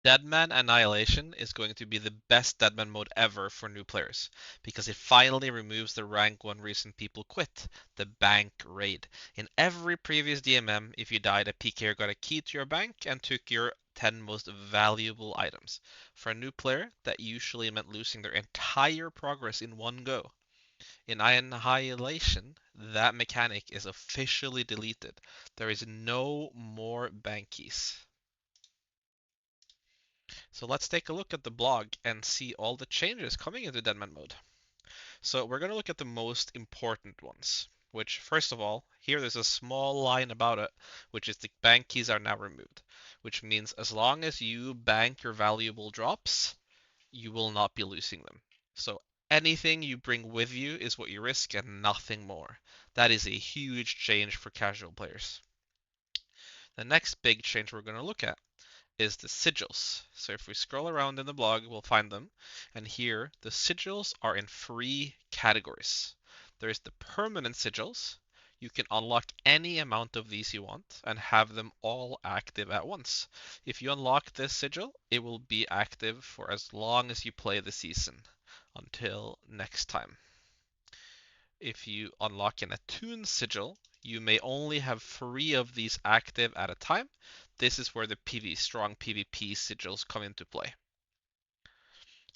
Deadman Annihilation is going to be the best Deadman mode ever for new players, because it finally removes the rank 1 reason people quit, the bank raid. In every previous DMM, if you died, a PKer got a key to your bank and took your 10 most valuable items. For a new player, that usually meant losing their entire progress in one go. In Annihilation, that mechanic is officially deleted. There is no more bank keys. So let's take a look at the blog and see all the changes coming into Deadman mode. So we're going to look at the most important ones, which first of all, here there's a small line about it, which is the bank keys are now removed, which means as long as you bank your valuable drops, you will not be losing them. So anything you bring with you is what you risk and nothing more. That is a huge change for casual players. The next big change we're going to look at is the sigils. So if we scroll around in the blog, we'll find them. And here, the sigils are in 3 categories. There's the permanent sigils. You can unlock any amount of these you want and have them all active at once. If you unlock this sigil, it will be active for as long as you play the season, until next time. If you unlock an attuned sigil, you may only have 3 of these active at a time. This is where the strong PvP sigils come into play.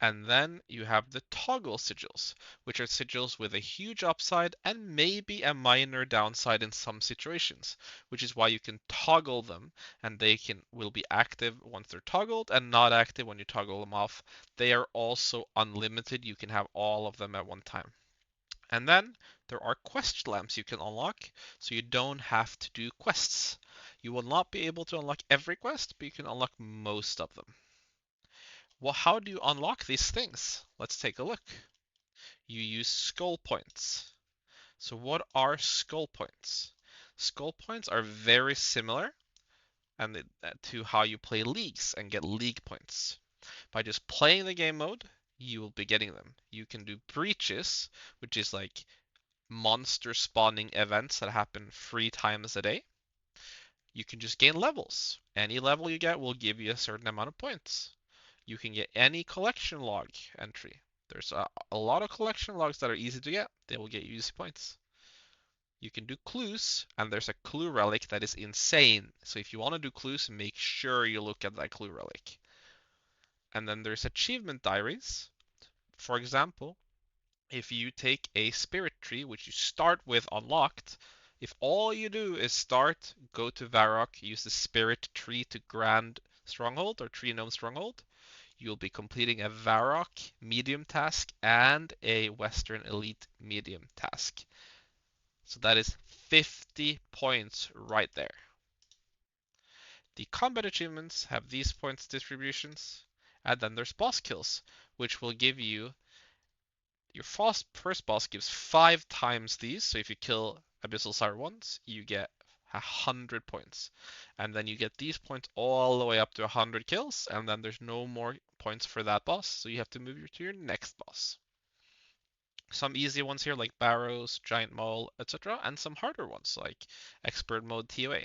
And then you have the toggle sigils, which are sigils with a huge upside and maybe a minor downside in some situations, which is why you can toggle them and they will be active once they're toggled and not active when you toggle them off. They are also unlimited. You can have all of them at one time. And then there are quest lamps you can unlock, so you don't have to do quests. You will not be able to unlock every quest, but you can unlock most of them. Well, how do you unlock these things? Let's take a look. You use skull points. So what are skull points? Skull points are very similar to how you play leagues and get league points. By just playing the game mode, you will be getting them. You can do breaches, which is like monster spawning events that happen 3 times a day. You can just gain levels. Any level you get will give you a certain amount of points. You can get any collection log entry. There's a lot of collection logs that are easy to get. They will get you easy points. You can do clues, and there's a clue relic that is insane. So if you want to do clues, make sure you look at that clue relic. And then there's achievement diaries. For example, if you take a spirit tree, which you start with unlocked, if all you do is start, go to Varrock, use the spirit tree to Grand Stronghold or Tree Gnome Stronghold, you'll be completing a Varrock medium task and a Western Elite medium task. So that is 50 points right there. The combat achievements have these points distributions, and then there's boss kills, which will give you your first boss gives 5 times these. So if you kill Abyssal Sire once, you get 100 points. And then you get these points all the way up to 100 kills, and then there's no more points for that boss, so you have to move to your next boss. Some easy ones here like Barrows, Giant Mole, etc., and some harder ones like Expert Mode TOA.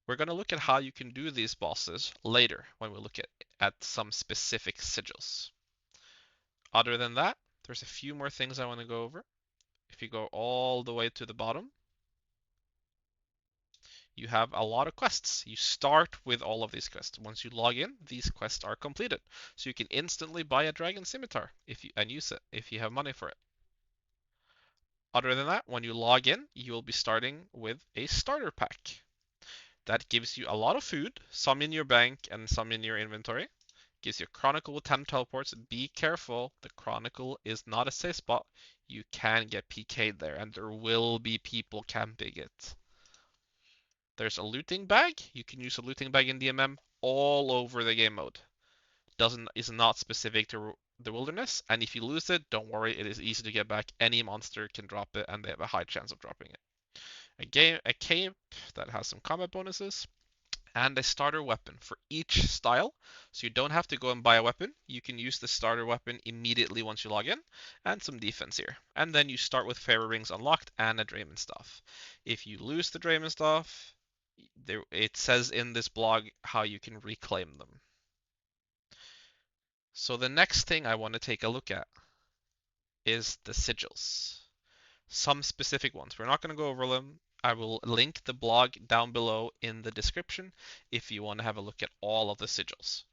We're going to look at how you can do these bosses later when we look at some specific sigils. Other than that, there's a few more things I want to go over. If you go all the way to the bottom, you have a lot of quests. You start with all of these quests. Once you log in, these quests are completed. So you can instantly buy a dragon scimitar and use it if you have money for it. Other than that, when you log in, you will be starting with a starter pack. That gives you a lot of food, some in your bank and some in your inventory. Gives you a Chronicle with 10 teleports. Be careful, the Chronicle is not a safe spot. You can get PK'd there, and there will be people camping it. There's a looting bag. You can use a looting bag in DMM all over the game mode. Is not specific to the wilderness, and if you lose it, don't worry, it is easy to get back. Any monster can drop it, and they have a high chance of dropping it. A cape that has some combat bonuses, and a starter weapon for each style. So you don't have to go and buy a weapon. You can use the starter weapon immediately once you log in, and some defense here. And then you start with Fairy Rings unlocked and a Drayman Staff. If you lose the Drayman Staff, It says in this blog how you can reclaim them. So the next thing I want to take a look at is the sigils. Some specific ones. We're not going to go over them. I will link the blog down below in the description if you want to have a look at all of the sigils.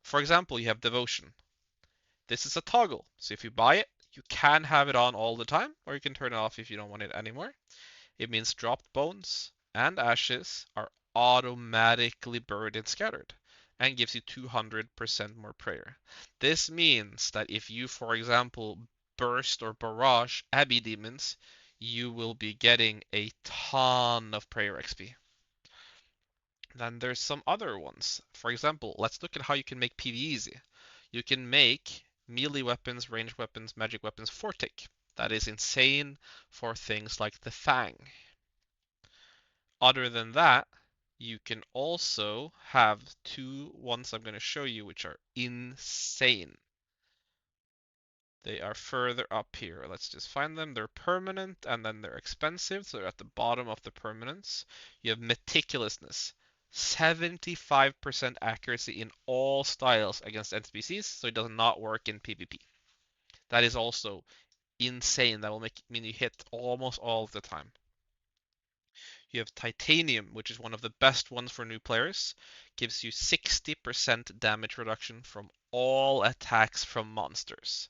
For example, you have Devotion. This is a toggle, so if you buy it, you can have it on all the time, or you can turn it off if you don't want it anymore. It means dropped bones and ashes are automatically buried and scattered, and gives you 200% more prayer. This means that if you, for example, burst or barrage Abbey demons, you will be getting a ton of prayer XP. Then there's some other ones. For example, let's look at how you can make PvE easy. You can make melee weapons, ranged weapons, magic weapons 4-tick. That is insane for things like the Fang. Other than that, you can also have two ones I'm going to show you which are insane. They are further up here. Let's just find them. They're permanent and then they're expensive, so they're at the bottom of the permanence. You have meticulousness. 75% accuracy in all styles against NPCs, so it does not work in PvP. That is also insane. That will mean you hit almost all of the time. You have Titanium, which is one of the best ones for new players. Gives you 60% damage reduction from all attacks from monsters.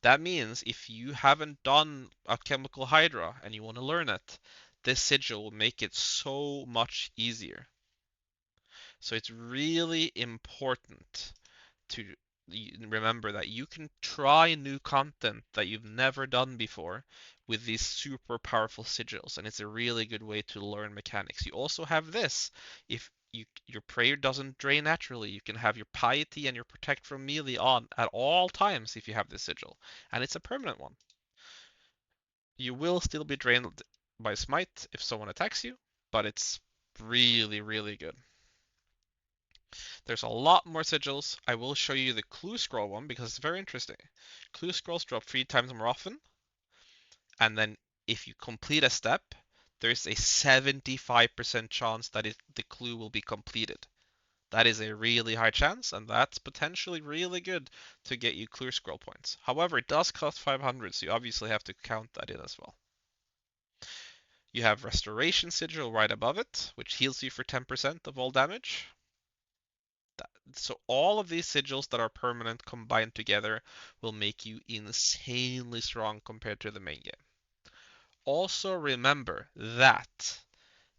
That means if you haven't done a Chemical Hydra and you want to learn it, this sigil will make it so much easier. So it's really important to remember that you can try new content that you've never done before with these super powerful sigils, and it's a really good way to learn mechanics. You also have this. If your prayer doesn't drain naturally, you can have your piety and your protect from melee on at all times if you have this sigil, and it's a permanent one. You will still be drained by smite if someone attacks you, but it's really, really good. There's a lot more sigils. I will show you the clue scroll one because it's very interesting. Clue scrolls drop 3 times more often, and then if you complete a step, there's a 75% chance that the clue will be completed. That is a really high chance, and that's potentially really good to get you clue scroll points. However, it does cost 500, so you obviously have to count that in as well. You have Restoration Sigil right above it, which heals you for 10% of all damage. So all of these sigils that are permanent combined together will make you insanely strong compared to the main game. Also remember that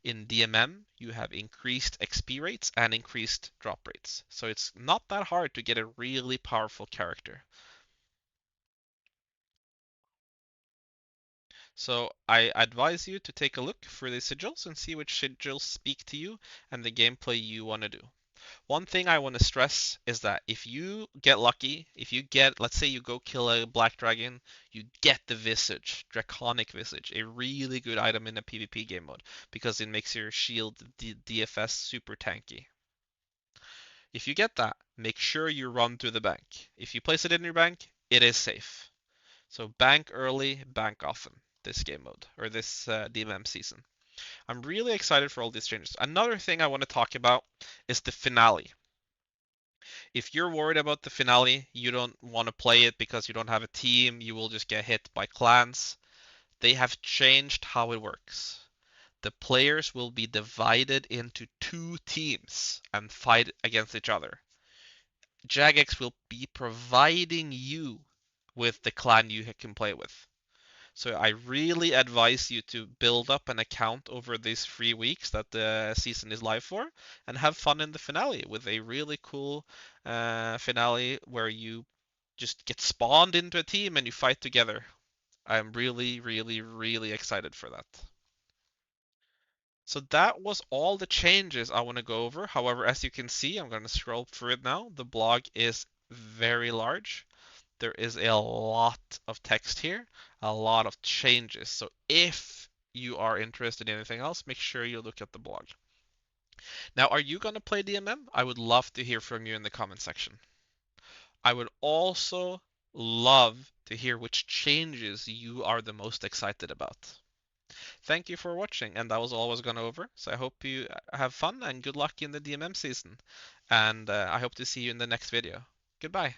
in DMM you have increased XP rates and increased drop rates. So it's not that hard to get a really powerful character. So I advise you to take a look for the sigils and see which sigils speak to you and the gameplay you want to do. One thing I want to stress is that if you get lucky, if you get, let's say you go kill a black dragon, you get the Visage, Draconic Visage, a really good item in a PvP game mode because it makes your shield DFS super tanky. If you get that, make sure you run through the bank. If you place it in your bank, it is safe. So bank early, bank often this game mode or this DMM season. I'm really excited for all these changes. Another thing I want to talk about is the finale. If you're worried about the finale, you don't want to play it because you don't have a team, you will just get hit by clans. They have changed how it works. The players will be divided into 2 teams and fight against each other. Jagex will be providing you with the clan you can play with. So I really advise you to build up an account over these 3 weeks that the season is live for and have fun in the finale with a really cool finale where you just get spawned into a team and you fight together. I'm really, really, really excited for that. So that was all the changes I want to go over. However, as you can see, I'm going to scroll through it now. The blog is very large. There is a lot of text here, a lot of changes. So if you are interested in anything else, make sure you look at the blog. Now, are you going to play DMM? I would love to hear from you in the comment section. I would also love to hear which changes you are the most excited about. Thank you for watching, and that was all I was gone over. So I hope you have fun and good luck in the DMM season. And I hope to see you in the next video. Goodbye.